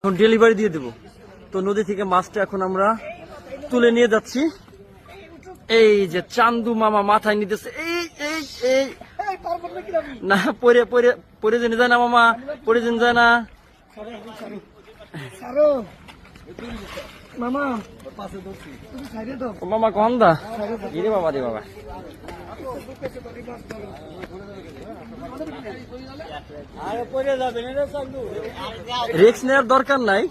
এখন ডেলিভারি দিয়ে দেব। তো নদী থেকে মাছটা এখন আমরা তুলে নিয়ে যাচ্ছি। এই যে চান্দু মামা মাথায় নিতেছে, এই এই এই না পরে পরে পরে জেনে যায় না মামা, পরে জেনে যায় না মামা কন দা রে বাবা রে বাবা। রিস্ক নেওয়ার দরকার নাই,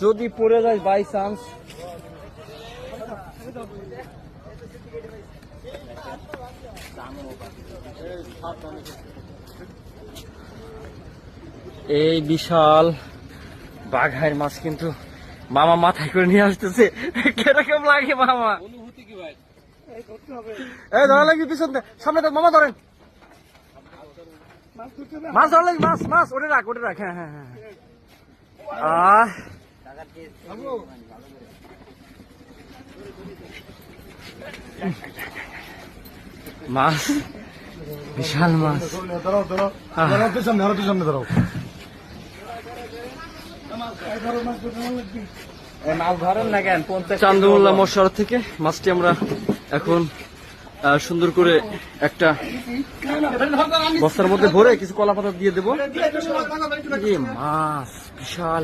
যদি পড়ে যায় বাই চান্স। এই বিশাল বাঘার মাছ কিন্তু মামা মাথায় করে নিয়ে আসতেছে। কিরকম লাগে মামা? এই ধরা লাগবে পিছন সামনে তো মামা ধরেন মাছ ধরা লাগবে, মাছ মাছ ওটা রাখ ওটা রাখ। হ্যাঁ হ্যাঁ হ্যাঁ মাছ বিশাল মাছ। চান্দুল্লাহ মশার থেকে মাছটি আমরা এখন সুন্দর করে একটা বস্তার মধ্যে ভরে কিছু কলা পাতা দিয়ে দেবো। মাছ বিশাল